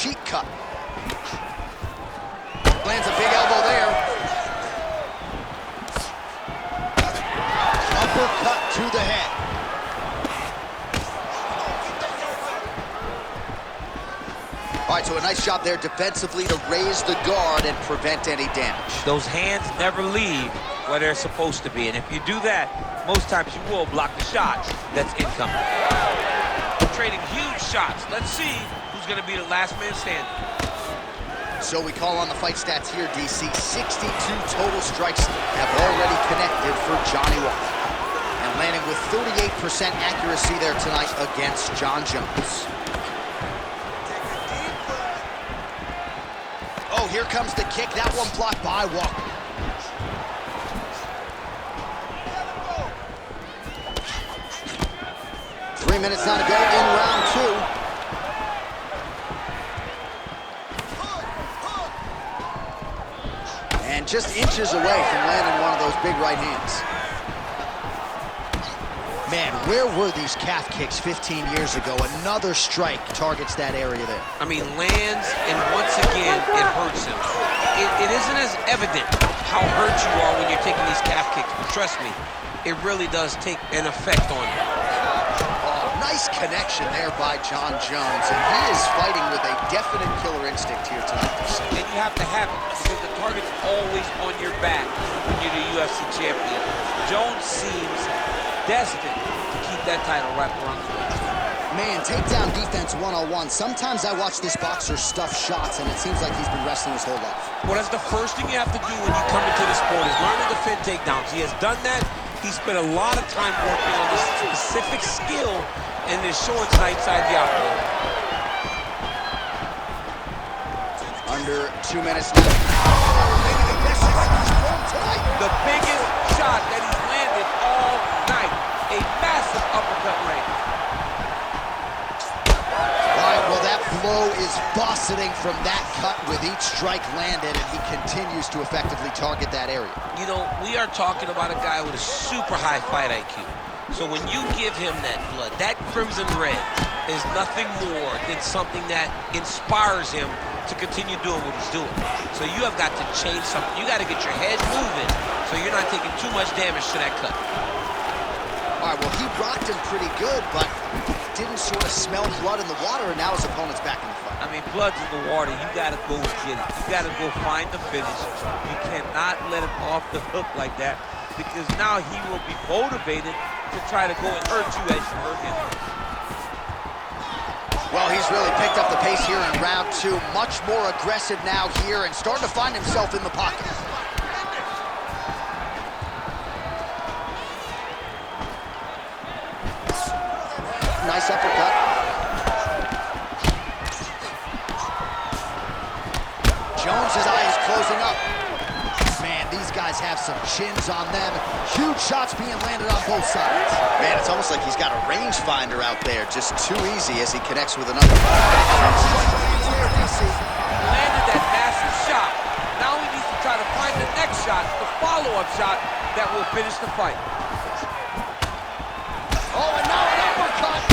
cheek cut. Lands a big elbow there. Uppercut to the head. All right, so a nice job there defensively to raise the guard and prevent any damage. Those hands never leave where they're supposed to be, and if you do that, most times you will block the shot that's incoming. Trading huge shots. Let's see who's going to be the last man standing. So we call on the fight stats here, DC. 62 total strikes have already connected for Johnny Walker. And landing with 38% accuracy there tonight against Jon Jones. Oh, here comes the kick. That one blocked by Walker. Three minutes now to go in round two. And just inches away from landing one of those big right hands. Man, where were these calf kicks 15 years ago? Another strike targets that area there. I mean, lands, and once again, it hurts him. It isn't as evident how hurt you are when you're taking these calf kicks, but trust me, it really does take an effect on you. Nice connection there by Jon Jones, and he is fighting with a definite killer instinct here tonight. And you have to have it, because the target's always on your back when you're the UFC champion. Jones seems destined to keep that title wrapped around the waist. Man, takedown defense 101. Sometimes I watch this boxer stuff shots, and it seems like he's been wrestling his whole life. Well, that's the first thing you have to do when you come into the sport is learn to defend takedowns. He has done that. He spent a lot of time working on this specific skill, and is showing tonight inside the octagon. Under 2 minutes now. Maybe the best strike he's thrown tonight. The biggest shot that he's landed all night. A massive uppercut range. All right, well, that blow is buffeting from that cut with each strike landed, and he continues to effectively target that area. You know, we are talking about a guy with a super high fight IQ. So when you give him that blood, that crimson red is nothing more than something that inspires him to continue doing what he's doing. So you have got to change something. You got to get your head moving so you're not taking too much damage to that cut. All right, well, he rocked him pretty good, but didn't sort of smell blood in the water, and now his opponent's back in the fight. I mean, blood's in the water. You got to go get it. You got to go find the finish. You cannot let him off the hook like that, because now he will be motivated to try to go and hurt you as you hurt him. Well, he's really picked up the pace here in round two. Much more aggressive now here and starting to find himself in the pocket. Nice uppercut. Jones's eye is closing up. Man, these guys have some chins on them. Huge shots being landed on both sides. Man, it's almost like he's got a rangefinder out there. Just too easy as he connects with another. Landed that massive shot. Now he needs to try to find the next shot, the follow-up shot that will finish the fight. Oh, and now an uppercut.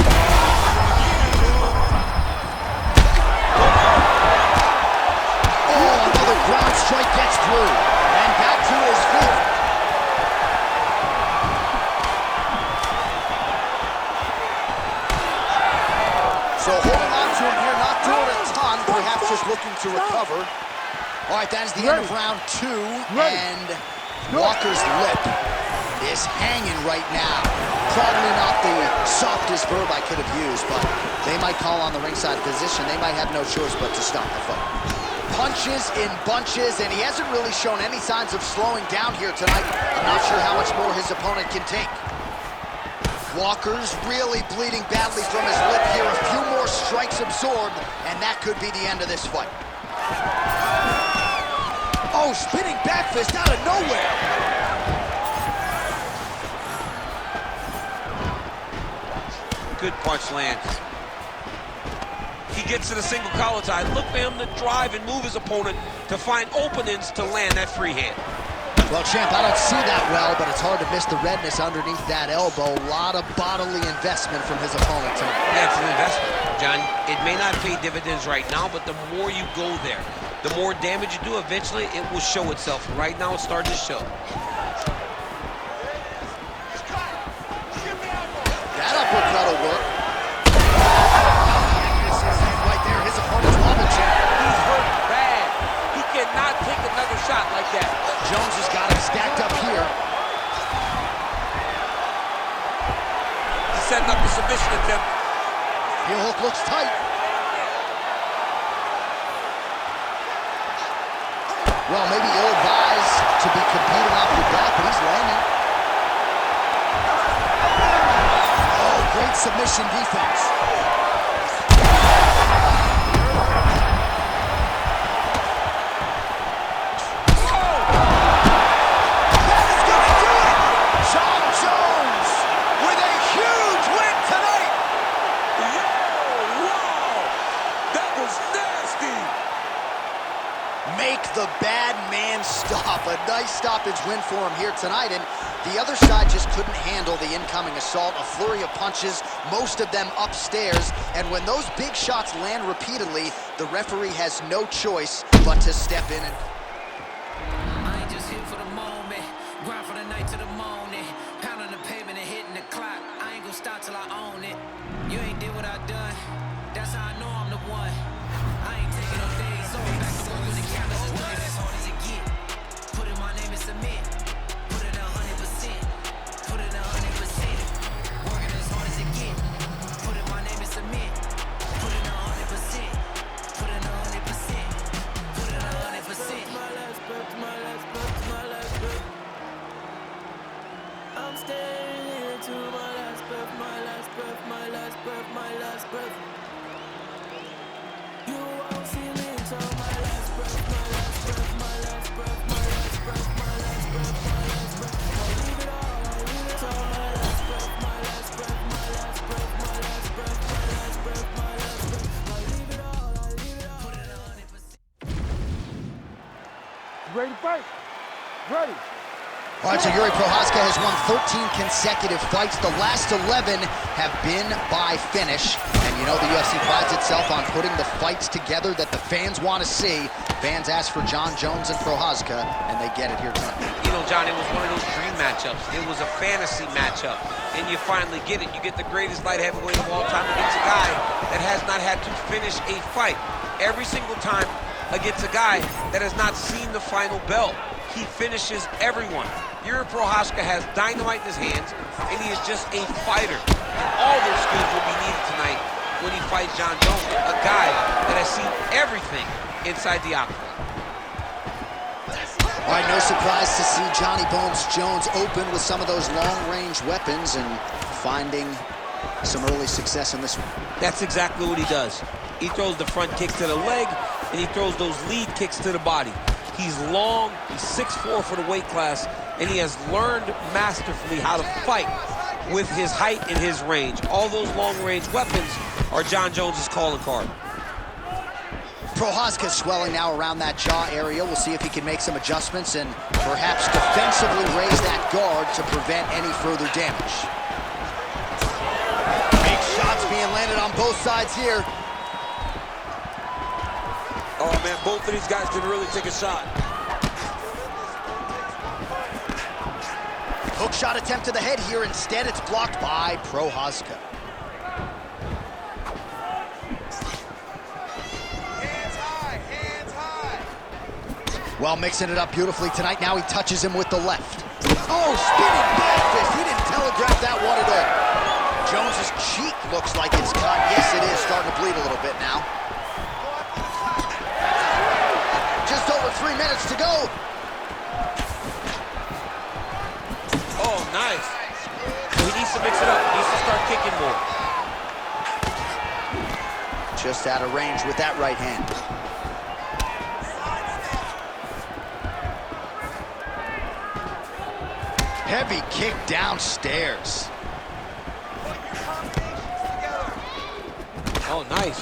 Oh, another ground strike gets through. And back to his feet. So holding on to him here, not doing a ton, perhaps just looking to recover. All right, that is the end of round two, and Walker's lip is hanging right now. Probably not the softest verb I could have used, but they might call on the ringside physician. They might have no choice but to stop the fight. Punches in bunches, and he hasn't really shown any signs of slowing down here tonight. I'm not sure how much more his opponent can take. Walker's really bleeding badly from his lip here. A few more strikes absorbed, and that could be the end of this fight. Oh, spinning back fist out of nowhere. Good punch lands. He gets to the single collar tie. Look for him to drive and move his opponent to find openings to land that free hand. Well, champ, I don't see that well, but it's hard to miss the redness underneath that elbow. A lot of bodily investment from his opponent tonight. Yeah, it's an investment. John. It may not pay dividends right now, but the more you go there, the more damage you do, eventually it will show itself. Right now, it's starting to show. That uppercut will work. This is right there, his opponent's wobble check. He's hurt bad. He cannot take another shot like that. Jones has got him stacked up here. He's setting up the submission attempt. Heel hook looks tight. Well, maybe ill-advised to be competing off your back, but he's landing. Oh, great submission defense. That is going to do it! Jon Jones with a huge win tonight! Wow! That was nasty! Make the bad man stop. A nice stoppage win for him here tonight, and the other side just couldn't handle the incoming assault. A flurry of punches, most of them upstairs, and when those big shots land repeatedly, the referee has no choice but to step in and... I ain't just here for the moment, grind for the night to the morning, pounding the pavement and hitting the clock. I ain't gonna stop till I own it. You ain't did what I done, that's how I know I'm the one. I ain't taking no days off, back to work with the calendar done. As hard as it get, put in my name and submit. Put it 100%, put it 100%. Working as hard as it get, put in my name and submit. Put it 100%, put it 100%, put it 100%. My last breath, my last breath, my last breath. I'm staying here to my last breath, my last breath, my last breath, my last breath. You won't see me until my last breath, my last breath, my last breath, my last breath, my last breath, my last breath. I'll leave it all, I'll leave it all. My last breath, my last breath, my last breath, my last breath, my last breath, my last breath. I'll leave it all, I'll leave it all. Put it 100%. Ready to fight? Ready. All right, so Jiri Prochazka has won 13 consecutive fights. The last 11 have been by finish. And you know the UFC prides itself on putting the fights together that the fans want to see. Fans ask for Jon Jones and Prochazka, and they get it here tonight. You know, John, it was one of those dream matchups. It was a fantasy matchup, and you finally get it. You get the greatest light heavyweight of all time against a guy that has not had to finish a fight every single time against a guy that has not seen the final bell. He finishes everyone. Jiri Prochazka has dynamite in his hands, and he is just a fighter. And all those skills will be needed tonight when he fights Jon Jones, a guy that has seen everything inside the octagon. All right, no surprise to see Johnny Bones Jones open with some of those long-range weapons and finding some early success in this one. That's exactly what he does. He throws the front kick to the leg, and he throws those lead kicks to the body. He's long, he's 6'4" for the weight class, and he has learned masterfully how to fight with his height and his range. All those long-range weapons are Jon Jones's calling card. Prochazka swelling now around that jaw area. We'll see if he can make some adjustments and perhaps defensively raise that guard to prevent any further damage. Big shots being landed on both sides here. Oh, man, both of these guys can really take a shot. Hook shot attempt to the head here. Instead, it's blocked by Prochazka. Hands high, hands high. Well, mixing it up beautifully tonight. Now he touches him with the left. Oh, spinning back fist. He didn't telegraph that one at all. Jones's cheek looks like it's cut. Yes, it is starting to bleed a little bit now. Just over 3 minutes to go. Oh, nice. He needs to mix it up. He needs to start kicking more. Just out of range with that right hand. Heavy kick downstairs. Oh, nice.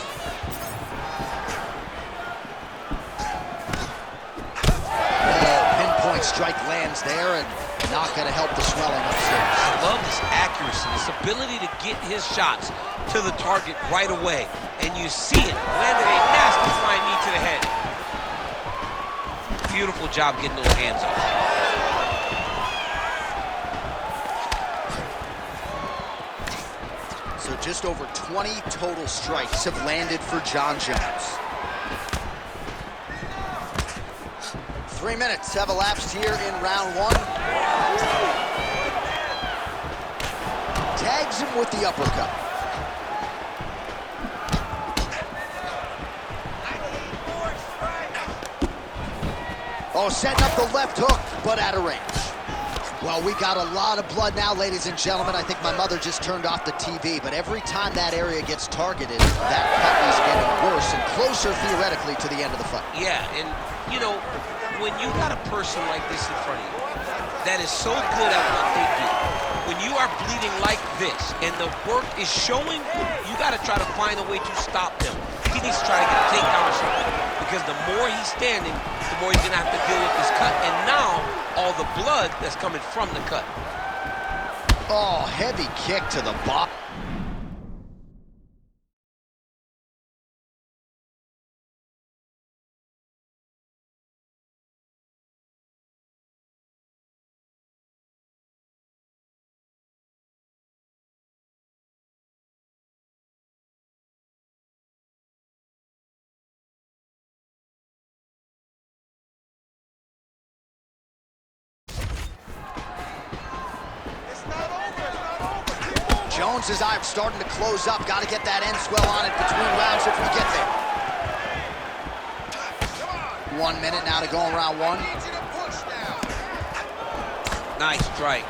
strike lands there and not going to help the swelling upstairs. I love this accuracy, this ability to get his shots to the target right away. And you see it, landed a nasty flying knee to the head. Beautiful job getting those hands up. So just over 20 total strikes have landed for Jon Jones. 3 minutes have elapsed here in round one. Tags him with the uppercut. Oh, setting up the left hook, but out of range. Well, we got a lot of blood now, ladies and gentlemen. I think my mother just turned off the TV, but every time that area gets targeted, that cut is getting worse and closer, theoretically, to the end of the fight. Yeah, and, you know, when you got a person like this in front of you that is so good at what they do, when you are bleeding like this and the work is showing, you got to try to find a way to stop them. He needs to try to get a takedown or something, because the more he's standing, the more he's going to have to deal with this cut. And now, all the blood that's coming from the cut. Oh, heavy kick to the bottom. Jones's eye starting to close up. Got to get that end swell on it between rounds if we get there. 1 minute now to go in round one. Nice strike.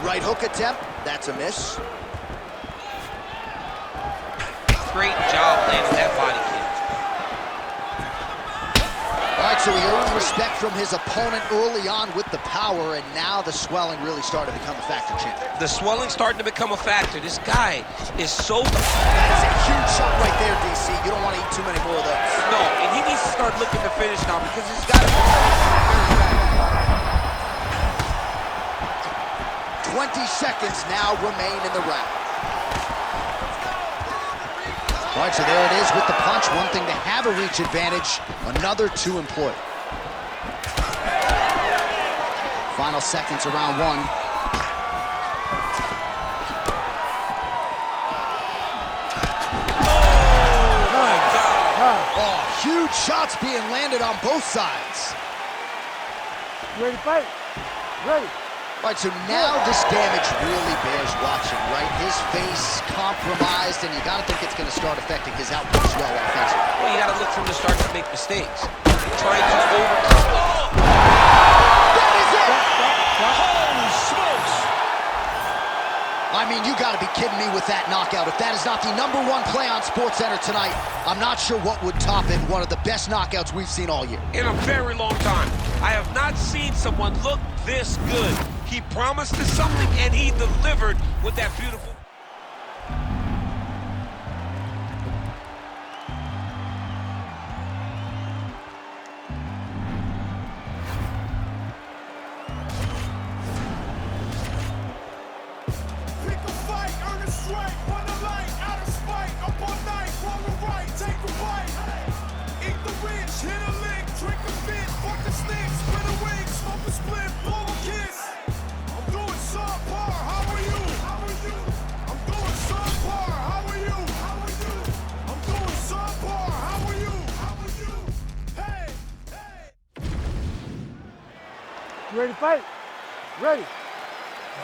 Right hook attempt. That's a miss. Great job landing that body kick. All right, so he earned respect from his opponent early on with the power, and now the swelling really started to become a factor, champ. The swelling starting to become a factor. This guy is so... That is a huge shot right there, DC. You don't want to eat too many more of those. No, and he needs to start looking to finish now, because he's got to... 20 seconds now remain in the round. All right, so there it is with the punch. One thing to have a reach advantage, another to employ. Final seconds of round one. Oh, my God. Oh, huge shots being landed on both sides. Ready to fight? Ready. All right, so now this damage really bears watching, right? His face compromised, and you got to think it's going to start affecting his output as well offensively. Well, you got to look from the start to make mistakes. Trying to overcome... Oh! That is it! Holy smokes! I mean, you got to be kidding me with that knockout. If that is not the #1 play on SportsCenter tonight, I'm not sure what would top it. One of the best knockouts we've seen all year. In a very long time. I have not seen someone look this good. He promised us something, and he delivered with that beautiful... Pick a fight, earn a strike, run the light, out of spite, up all night, wrong or right, take a bite. Eat the rich, hit a lick, drink a fit, fuck a stick, split a wig, smoke a split, blow a kiss. I'm doing subpar, how are you? How are you? I'm doing subpar, how are you? How are you? I'm doing subpar, how are you? How are you? Hey, hey. You ready to fight? Ready.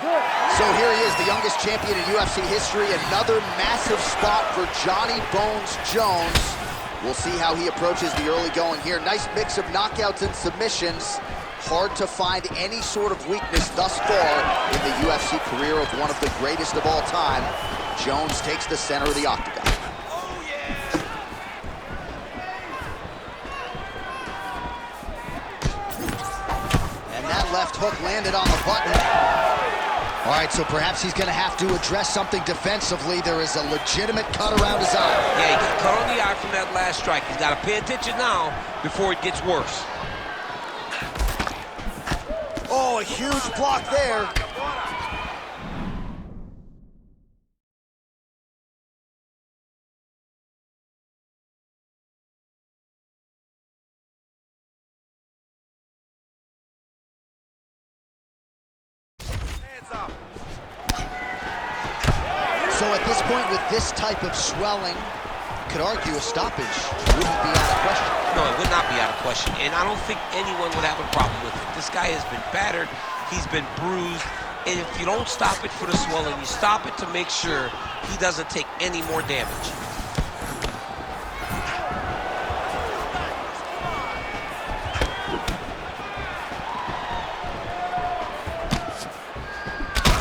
Good. So here he is, the youngest champion in UFC history. Another massive spot for Johnny Bones Jones. We'll see how he approaches the early going here. Nice mix of knockouts and submissions. Hard to find any sort of weakness thus far in the UFC career of one of the greatest of all time. Jones takes the center of the octagon. And that left hook landed on the button. All right, so perhaps he's going to have to address something defensively. There is a legitimate cut around his eye. Yeah, he got cut on the eye from that last strike. He's got to pay attention now before it gets worse. Oh, a huge block there. So at this point, with this type of swelling, could argue a stoppage wouldn't be out of question. No, it would not be out of question, and I don't think anyone would have a problem with it. This guy has been battered, he's been bruised, and if you don't stop it for the swelling, you stop it to make sure he doesn't take any more damage.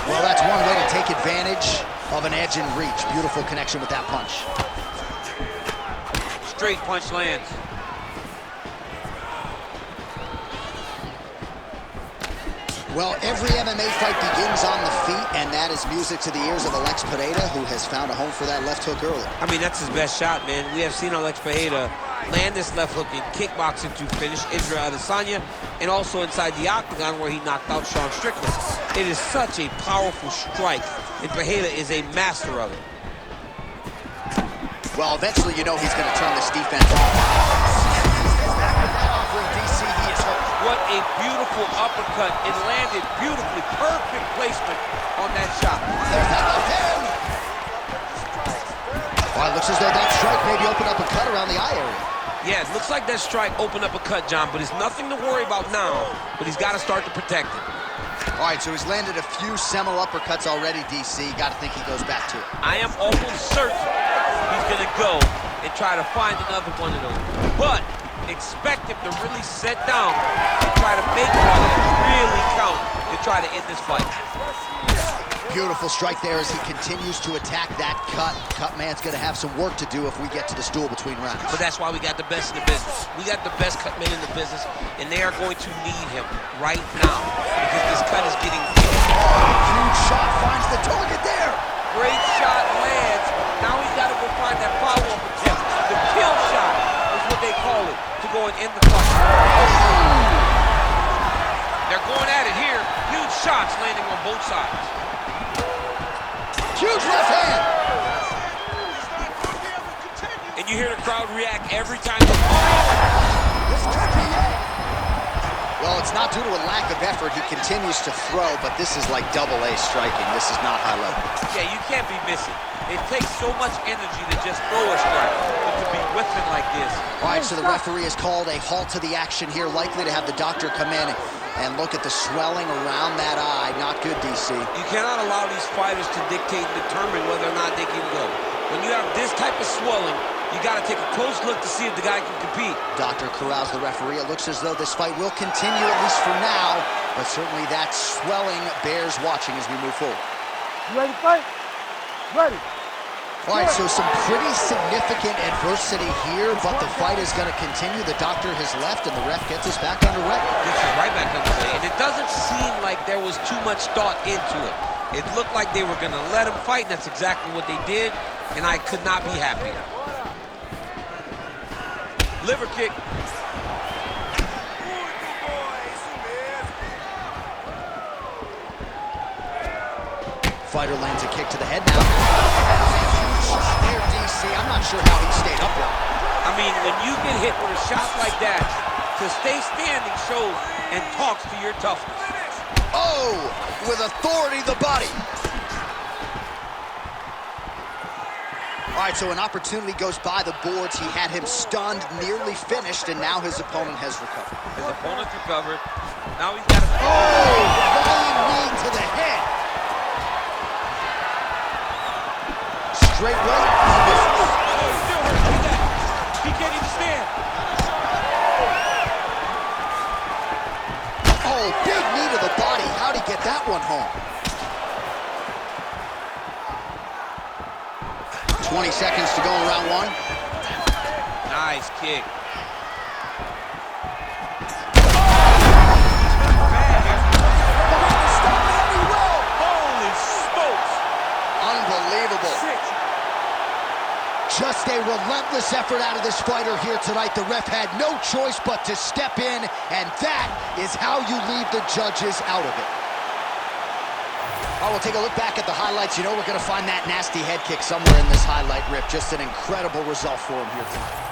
Well, that's one way to take advantage of an edge and reach. Beautiful connection with that punch. Straight punch lands. Well, every MMA fight begins on the feet, and that is music to the ears of Alex Pereira, who has found a home for that left hook early. I mean, that's his best shot, man. We have seen Alex Pereira land this left hook in kickboxing to finish Israel Adesanya, and also inside the octagon where he knocked out Sean Strickland. It is such a powerful strike, and Pereira is a master of it. Well, eventually you know he's going to turn this defense off. DC, he is hooked. What a beautiful uppercut. It landed beautifully. Perfect placement on that shot. There's that left hand. Well, it looks as though that strike maybe opened up a cut around the eye area. Yeah, it looks like that strike opened up a cut, John, but it's nothing to worry about now, but he's got to start to protect it. All right, so he's landed a few seminal uppercuts already, DC. Got to think he goes back to it. I am almost certain he's going to go and try to find another one of those. But expect him to really set down and try to make one really count to try to end this fight. Beautiful strike there as he continues to attack that cut. Cut man's going to have some work to do if we get to the stool between rounds. But that's why we got the best in the business. We got the best cut men in the business, and they are going to need him right now because this cut is getting deep. Huge shot finds the target there. Great shot lands. Now he's got to go find that follow-up attempt. The kill shot is what they call it, to go and end the fight. They're going at it here. Huge shots landing on both sides. Huge left hand. And you hear the crowd react every time. This could be it. Well, it's not due to a lack of effort. He continues to throw, but this is like double-A striking. This is not high level. Yeah, you can't be missing. It takes so much energy to just throw a strike, but to be whiffing like this. All right, so the referee has called a halt to the action here, likely to have the doctor come in and look at the swelling around that eye. Not good, DC. You cannot allow these fighters to dictate and determine whether or not they can go. When you have this type of swelling, you got to take a close look to see if the guy can compete. Doctor corrals the referee. It looks as though this fight will continue, at least for now, but certainly that swelling bears watching as we move forward. You ready to fight? Ready. All right, so some pretty significant adversity here, but the fight is going to continue. The doctor has left, and the ref gets us back underway. This is right back underway, and it doesn't seem like there was too much thought into it. It looked like they were going to let him fight, and that's exactly what they did, and I could not be happier. Liver kick. Fighter lands a kick to the head now. There, DC. I'm not sure how he stayed upright. I mean, when you get hit with a shot like that, to stay standing shows and talks to your toughness. Oh, with authority, the body. All right, so an opportunity goes by the boards. He had him stunned, nearly finished, and now his opponent has recovered. His opponent's recovered. Now he's got a... Oh, flying knee to the head. Straight right. Oh, he's still hurt. Look at that. He can't even stand. Oh, big knee to the body. How'd he get that one home? 20 seconds to go in round one. Nice kick. Holy Just a relentless effort out of this fighter here tonight. The ref had no choice but to step in, and that is how you leave the judges out of it. Oh, we'll take a look back at the highlights. You know we're going to find that nasty head kick somewhere in this highlight rip. Just an incredible result for him here tonight.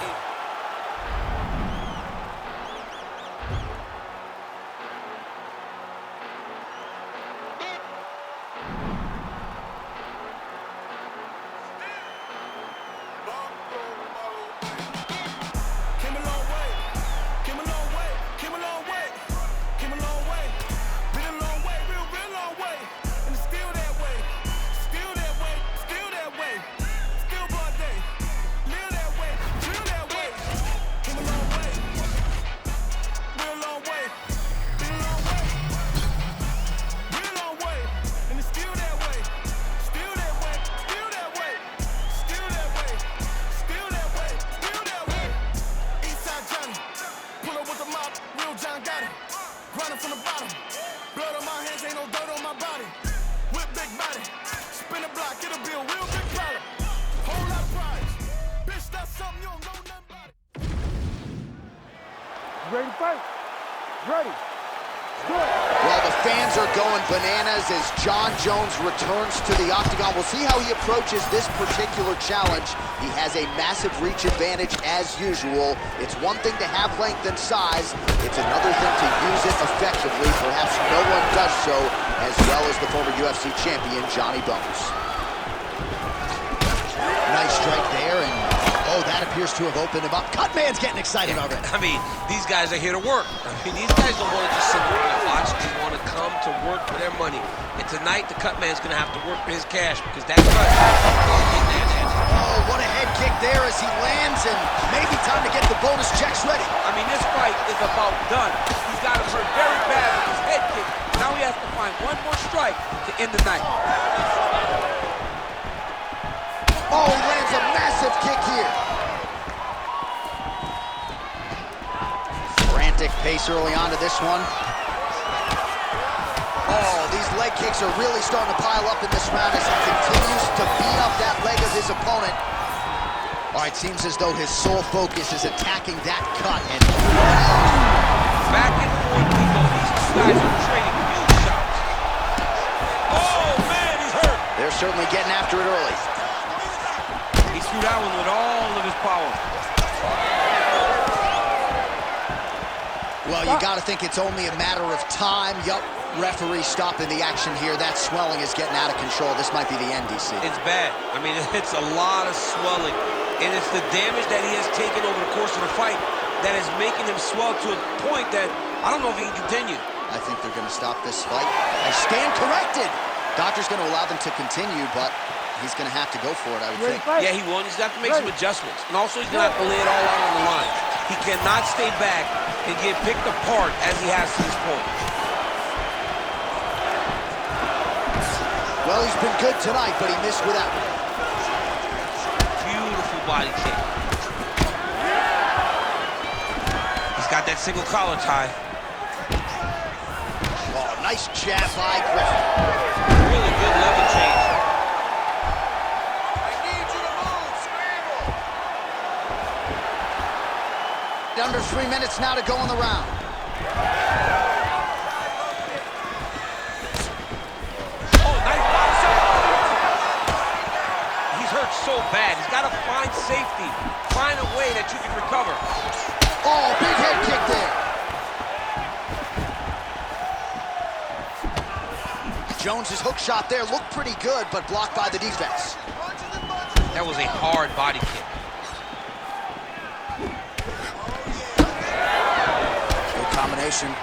From the bottom, blood on my hands, ain't no dirt on my body. Whip big body, spin a block, it'll be a real big problem. Whole lot of prize, bitch, that's something you don't know nothing about it. Ready to fight? Ready. Good. Well, the fans are going bananas as Jon Jones returns to the octagon. We'll see how he approaches this particular challenge. He has a massive reach advantage as usual. It's one thing to have length and size. It's another thing to use it effectively. Perhaps no one does so as well as the former UFC champion, Johnny Bones. Nice strike there, and oh, that appears to have opened him up. Cutman's getting excited already. I mean, these guys are here to work. I mean, these guys don't want to just sit around and watch. They want to come to work for their money. And tonight, the Cutman's going to have to work for his cash because that cut can't get nasty. Oh, what a head kick there as he lands, and maybe time to get the bonus checks ready. I mean, this fight is about done. He's got him hurt very bad with his head kick. Now he has to find one more strike to end the night. Oh, he lands a massive kick here. Frantic pace early on to this one. Oh, these leg kicks are really starting to pile up in this round as he continues to beat up that leg of his opponent. All right, seems as though his sole focus is attacking that cut. And Back and forth we go. These two guys are trading huge shots. Oh, man, he's hurt. they're certainly getting after it early. He threw that one with all of his power. Well, you got to think it's only a matter of time. Yup, referee stopping the action here. That swelling is getting out of control. This might be the end, DC. It's bad. I mean, it's a lot of swelling. And it's the damage that he has taken over the course of the fight that is making him swell to a point that I don't know if he can continue. I think they're going to stop this fight. I stand corrected. Doctor's going to allow them to continue, but he's going to have to go for it, I would think. Yeah, he will. He's going to have to make some adjustments. And also, he's going to have to lay it all out on the line. He cannot stay back and get picked apart as he has to this point. Well, he's been good tonight, but he missed with that one. Beautiful body kick. He's got that single collar tie. Oh, nice jab by Griffin. Really good level change. I need you to move, scramble. Under 3 minutes now to go in the round. Oh, nice body shot. He's hurt so bad. He's got to find safety. Find a way that you can recover. Oh, big head kick there. Jones's hook shot there looked pretty good, but blocked by the defense. That was a hard body kick. Good combination.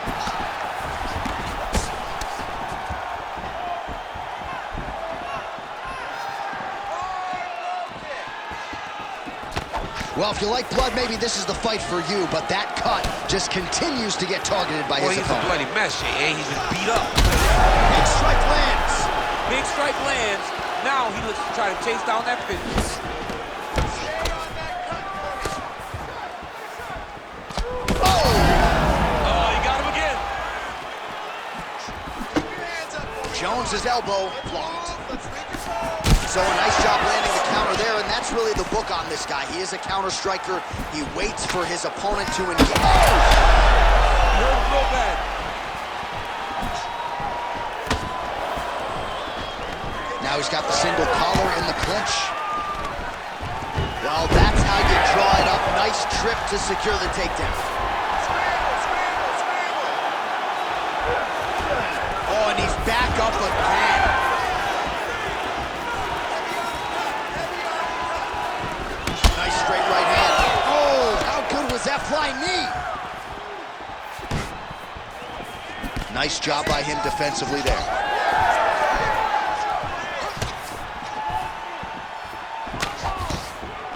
Well, if you like blood, maybe this is the fight for you, but that cut just continues to get targeted by his He's opponent. a bloody mess, Jay. He's been beat up. Big strike lands. Big strike lands. Now he looks to try to chase down that finish. Oh! Oh, he got him again. Jones's elbow blocked. So a nice job landing the counter there, and that's that's really the book on this guy. He is a counter striker. He waits for his opponent to engage. He hurt him real bad. Now he's got the single collar in the clinch. Well, that's how you draw it up. Nice trip to secure the takedown. Oh, and he's back up again. Nice straight right hand. Oh, how good was that flying knee? Nice job by him defensively there.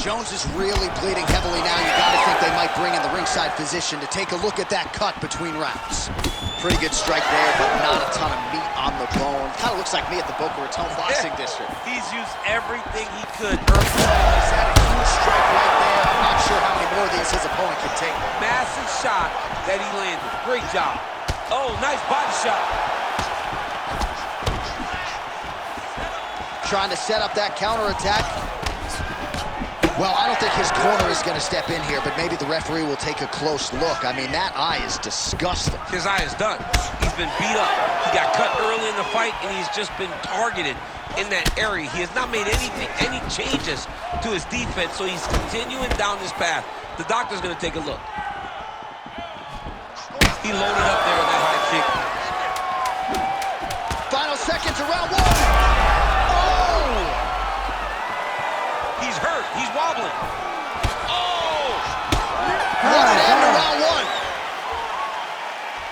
Jones is really bleeding heavily now. You gotta think they might bring in the ringside physician to take a look at that cut between rounds. Pretty good strike there, but not a ton of meat on the bone. Kind of looks like me at the Boca Raton Boxing District. He's used everything he could. He's had a huge strike right there. I'm not sure how many more of these his opponent can take. Massive shot that he landed. Great job. Oh, nice body shot. Trying to set up that counterattack. Well, I don't think his corner is going to step in here, but maybe the referee will take a close look. I mean, that eye is disgusting. His eye is done. He's been beat up. He got cut early in the fight, and he's just been targeted in that area. He has not made any changes to his defense, so he's continuing down this path. The doctor's going to take a look. He loaded up there with that high kick. Final seconds of round one. He's hurt. He's wobbling. Oh! What's the end of round one?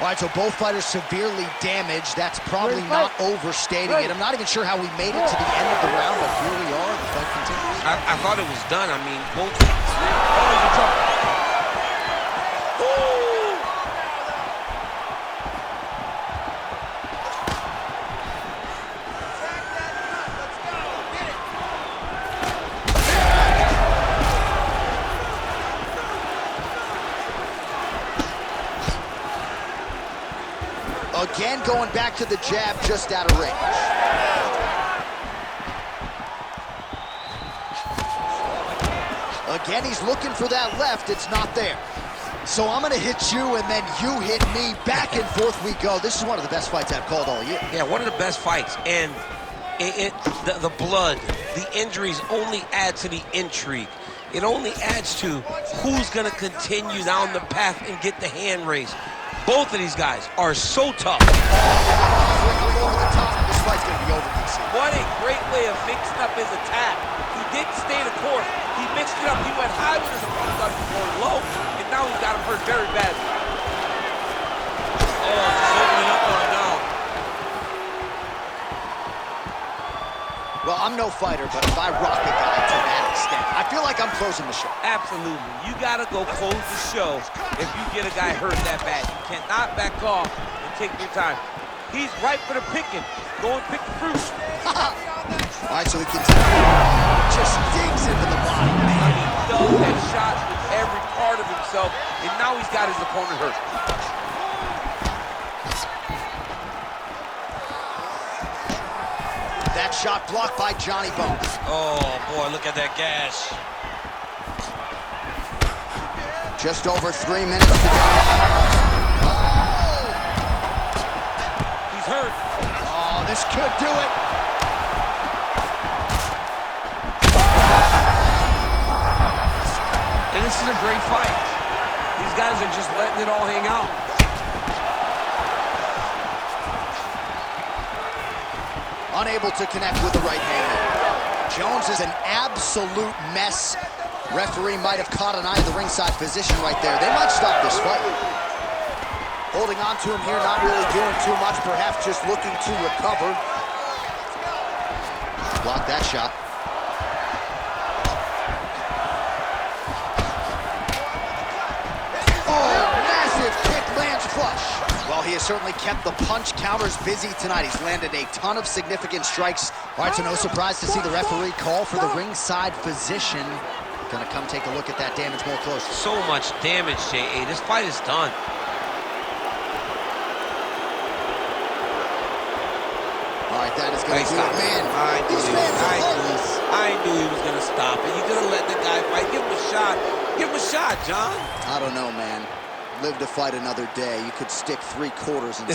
All right, so both fighters severely damaged. That's probably not overstating it. I'm not even sure how we made it to the end of the round, but here we are. The fight continues. I thought it was done. I mean, both. Oh, he's in trouble. Again, going back to the jab just out of range. Again, he's looking for that left. It's not there. So I'm going to hit you, and then you hit me. Back and forth we go. This is one of the best fights I've called all year. Yeah, one of the best fights. And the blood, the injuries only add to the intrigue. It only adds to who's going to continue down the path and get the hand raised. Both of these guys are so tough. Over the top. This fight's going to be over, DC. What a great way of mixing up his attack. He didn't stay the course. He mixed it up. He went high with his opponent, thought he was going low, and now he's got him hurt very badly. Oh, just opening up on him now. Well, I'm no fighter, but if I rock a guy to that extent, I feel like I'm closing the show. Absolutely. You got to go close the show if you get a guy hurt that bad. You cannot back off and take your time. He's ripe for the picking. Go and pick the fruit. All right, so he continues. Just digs into the body, man. He does that shot with every part of himself, and now he's got his opponent hurt. That shot blocked by Johnny Bones. Oh, boy, look at that gash. Just over 3 minutes to go. He's hurt. Oh, this could do it. And this is a great fight. These guys are just letting it all hang out. Unable to connect with the right hand. Jones is an absolute mess. Referee might have caught an eye of the ringside physician right there. They might stop this fight. Holding on to him here, not really doing too much, perhaps just looking to recover. Block that shot. Oh, massive kick lands flush. Well, he has certainly kept the punch counters busy tonight. He's landed a ton of significant strikes. All right, so no surprise to see the referee call for the ringside physician. Gonna come take a look at that damage more closely. So much damage, J.A. This fight is done. All right, like that is going to do it, man. These fans are heartless. I knew he was going to stop it. You're going to let the guy fight. Give him a shot. Give him a shot, John. I don't know, man. Live to fight another day. You could stick 3 quarters in